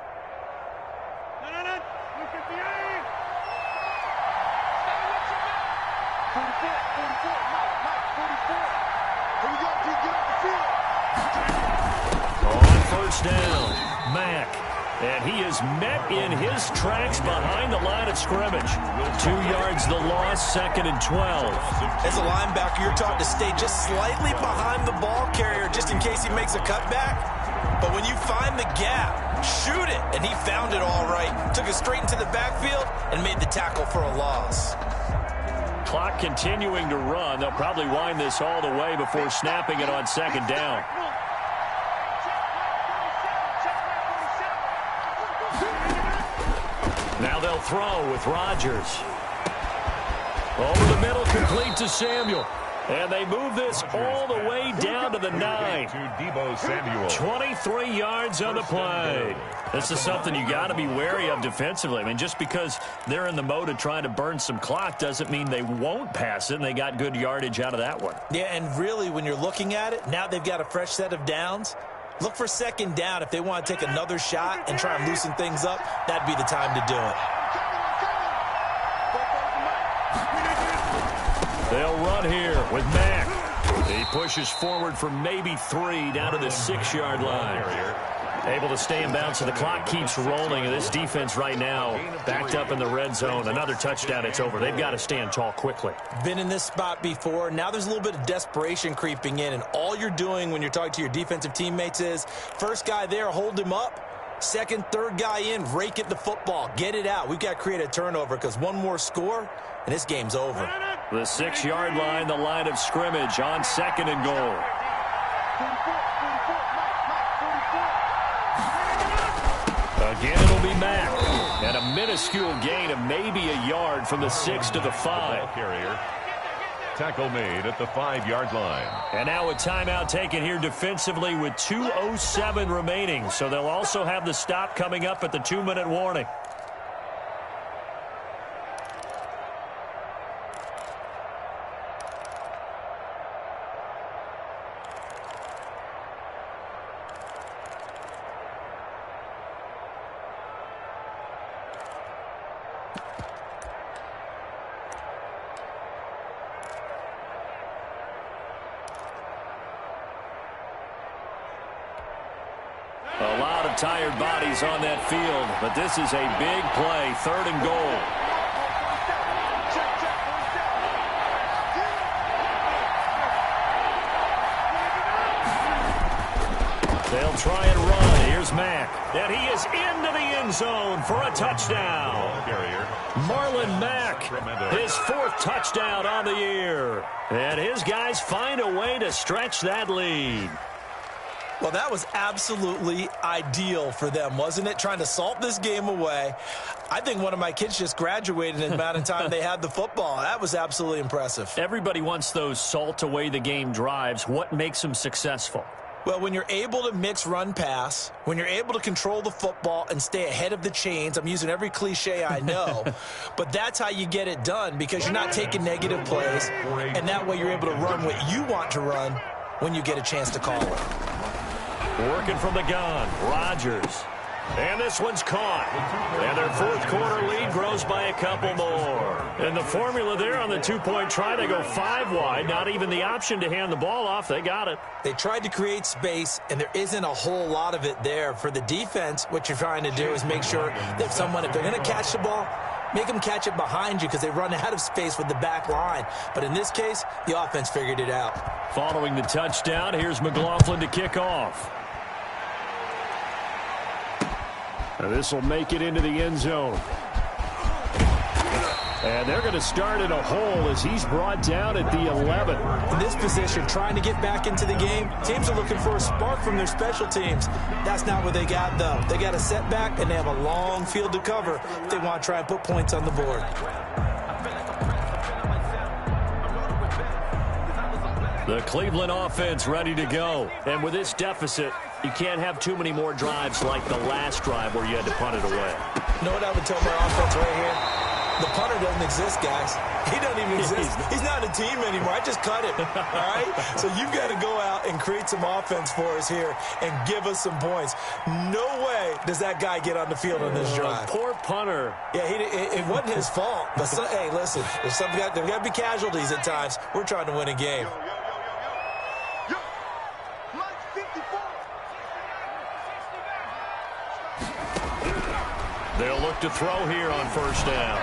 On 1st down, Mack. And he is met in his tracks behind the line of scrimmage. 2 yards the loss, 2nd and 12. As a linebacker, you're taught to stay just slightly behind the ball carrier just in case he makes a cutback. But when you find the gap, shoot it. And he found it all right. Took it straight into the backfield and made the tackle for a loss. Clock continuing to run. They'll probably wind this all the way before snapping it on 2nd down. Now they'll throw with Rodgers. Over the middle, complete to Samuel. And they move this all the way down to the 9. To Deebo Samuel. 23 yards on the play. This is something you got to be wary of defensively. I mean, just because they're in the mode of trying to burn some clock doesn't mean they won't pass it, and they got good yardage out of that one. Yeah, and really, when you're looking at it, now they've got a fresh set of downs. Look for 2nd down. If they want to take another shot and try and loosen things up, that'd be the time to do it. They'll run here with Mack. He pushes forward for maybe 3 down to the 6-yard line. Able to stay in bounds, so the clock keeps rolling. And this defense right now backed up in the red zone. Another touchdown, it's over. They've got to stand tall quickly. Been in this spot before. Now there's a little bit of desperation creeping in. And all you're doing when you're talking to your defensive teammates is, first guy there, hold him up. Second, third guy in, rake at the football. Get it out. We've got to create a turnover because one more score, and this game's over. The 6-yard line, the line of scrimmage on 2nd and goal. Again, it'll be Mack. And a minuscule gain of maybe a yard from the 6 to the 5. Carrier. Tackle made at the 5-yard line. And now a timeout taken here defensively with 2:07 remaining. So they'll also have the stop coming up at the 2-minute warning. A lot of tired bodies on that field, but this is a big play, 3rd and goal. They'll try and run. Here's Mack. And he is into the end zone for a touchdown. Marlon Mack, his 4th touchdown on the year. And his guys find a way to stretch that lead. Well, that was absolutely ideal for them, wasn't it? Trying to salt this game away. I think one of my kids just graduated in the amount of time they had the football. That was absolutely impressive. Everybody wants those salt away the game drives. What makes them successful? Well, when you're able to mix run-pass, when you're able to control the football and stay ahead of the chains, I'm using every cliche I know, but that's how you get it done because you're not taking negative plays, and that way you're able to run what you want to run when you get a chance to call it. Working from the gun, Rodgers. And this one's caught. And their 4th quarter lead grows by a couple more. And the formula there on the 2-point try, they go 5 wide. Not even the option to hand the ball off. They got it. They tried to create space, and there isn't a whole lot of it there. For the defense, what you're trying to do is make sure that if they're going to catch the ball, make them catch it behind you because they run out of space with the back line. But in this case, the offense figured it out. Following the touchdown, here's McLaughlin to kick off. And this will make it into the end zone. And they're going to start in a hole as he's brought down at the 11. In this position, trying to get back into the game, teams are looking for a spark from their special teams. That's not what they got, though. They got a setback, and they have a long field to cover if they want to try and put points on the board. The Cleveland offense ready to go. And with this deficit, you can't have too many more drives like the last drive where you had to punt it away. You know what I would tell my offense right here? The punter doesn't exist, guys. He doesn't even exist. He's not a team anymore. I just cut him, all right? So you've got to go out and create some offense for us here and give us some points. No way does that guy get on the field on this drive. Poor punter. Yeah, it wasn't his fault. But, hey, listen, there's got to be casualties at times. We're trying to win a game. They'll look to throw here on 1st down.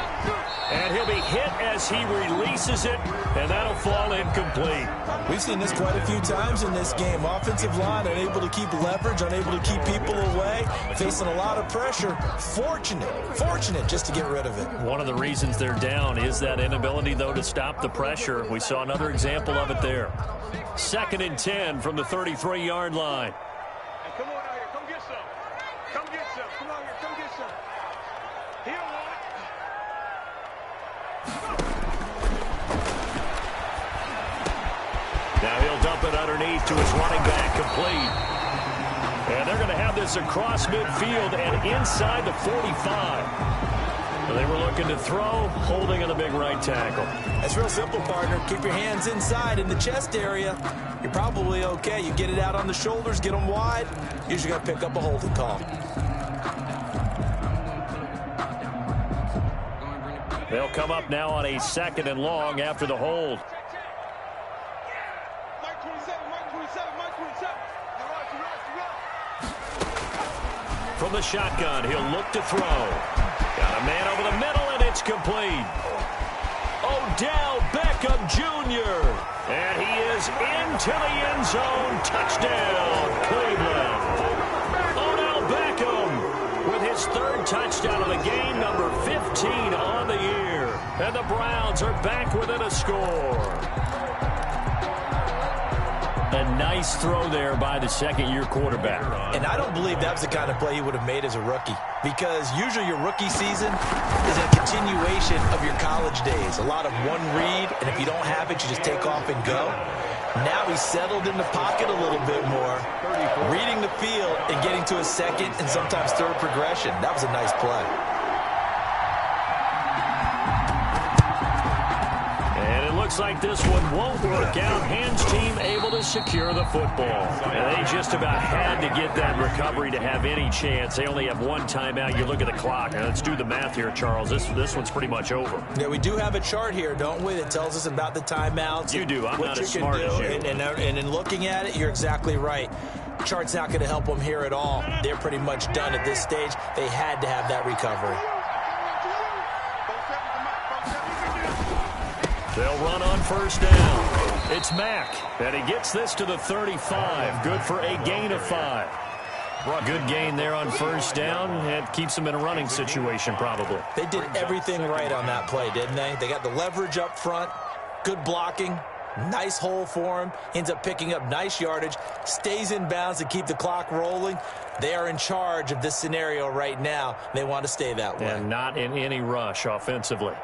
And he'll be hit as he releases it, and that'll fall incomplete. We've seen this quite a few times in this game. Offensive line unable to keep leverage, unable to keep people away, facing a lot of pressure. Fortunate just to get rid of it. One of the reasons they're down is that inability, though, to stop the pressure. We saw another example of it there. 2nd and 10 from the 33-yard line. Come on out here. Come get some. Come get some. Come on here. Come get some. He don't want it. Now he'll dump it underneath to his running back, complete. And they're going to have this across midfield and inside the 45. They were looking to throw, holding on the big right tackle. That's real simple, partner. Keep your hands inside in the chest area. You're probably okay. You get it out on the shoulders, get them wide. Usually got to pick up a holding call. They'll come up now on a 2nd and long after the hold. from the shotgun. He'll look to throw. Got a man over the middle, and it's complete. Odell Beckham Jr. And he is into the end zone. Touchdown, Cleveland. Odell Beckham with his third touchdown of the game, number 15 on the year. And the Browns are back within a score. A nice throw there by the second-year quarterback. And I don't believe that was the kind of play he would have made as a rookie, because usually your rookie season is a continuation of your college days. A lot of one read, and if you don't have it, you just take off and go. Now he's settled in the pocket a little bit more, reading the field and getting to a second and sometimes third progression. That was a nice play. Looks like this one won't work out. Hands team able to secure the football. And they just about had to get that recovery to have any chance. They only have one timeout. You look at the clock. Now let's do the math here, Charles. This one's pretty much over. Yeah, we do have a chart here, don't we, that tells us about the timeouts. You do. I'm not as smart as you. And in looking at it, you're exactly right. Chart's not going to help them here at all. They're pretty much done at this stage. They had to have that recovery. They'll run on first down. It's Mack, and he gets this to the 35. Good for a gain of 5. Good gain there on first down. It keeps them in a running situation, probably. They did everything right on that play, didn't they? They got the leverage up front, good blocking, nice hole for him, ends up picking up nice yardage, stays in bounds to keep the clock rolling. They are in charge of this scenario right now. They want to stay that way. And not in any rush offensively.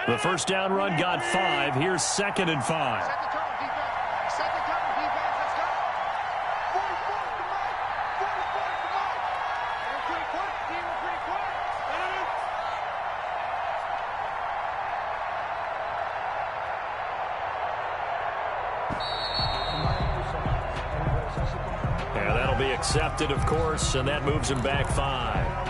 The first down run got 5. Here's 2nd and 5. Set the tone, defense. Set the tone, defense. Let's go. 44 to Mike. 44 to Mike. They're pretty quick. They're pretty quick. Yeah, that'll be accepted, of course, and that moves him back 5.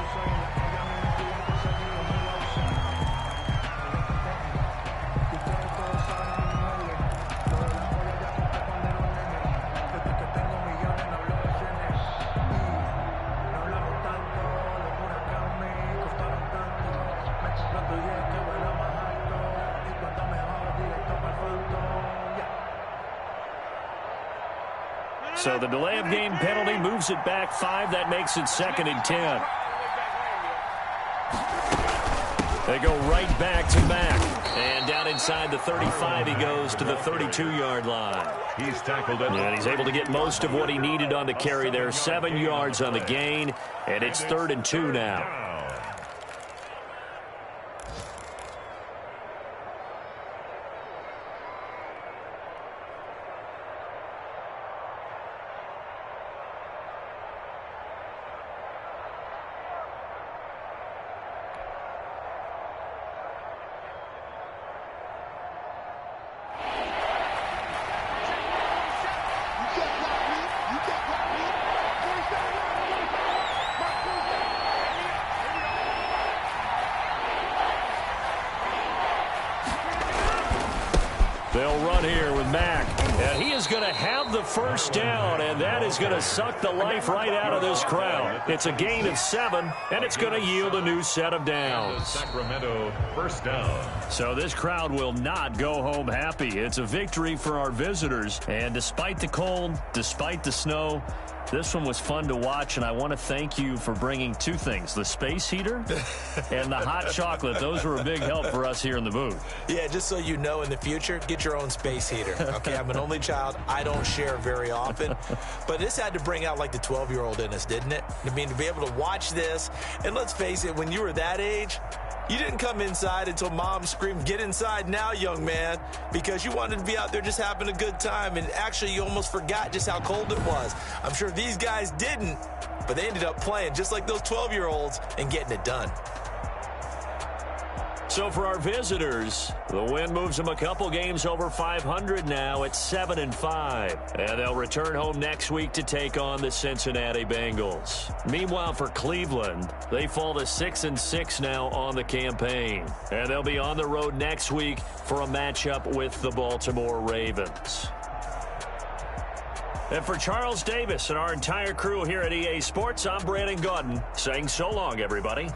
So the delay of game penalty moves it back 5. That makes it 2nd and 10. They go right back to Mack. And down inside the 35, he goes to the 32-yard line. He's tackled it. And he's able to get most of what he needed on the carry there. 7 yards on the gain. And it's 3rd and 2 now. They'll run here with Mack. And he is going to have the first down, and that is going to suck the life right out of this crowd. It's a gain of 7, and it's going to yield a new set of downs. Sacramento first down. So this crowd will not go home happy. It's a victory for our visitors. And despite the cold, despite the snow, this one was fun to watch, and I want to thank you for bringing 2 things, the space heater and the hot chocolate. Those were a big help for us here in the booth. Yeah, just so you know, in the future, get your own space heater. Okay, I'm an only child. I don't share very often. But this had to bring out, like, the 12-year-old in us, didn't it? I mean, to be able to watch this, and let's face it, when you were that age, you didn't come inside until Mom screamed, "Get inside now, young man," because you wanted to be out there just having a good time, and actually you almost forgot just how cold it was. I'm sure these guys didn't, but they ended up playing just like those 12-year-olds and getting it done. So for our visitors, the win moves them a couple games over 500 now at 7-5. And they'll return home next week to take on the Cincinnati Bengals. Meanwhile, for Cleveland, they fall to 6-6 now on the campaign. And they'll be on the road next week for a matchup with the Baltimore Ravens. And for Charles Davis and our entire crew here at EA Sports, I'm Brandon Gaudin saying so long, everybody.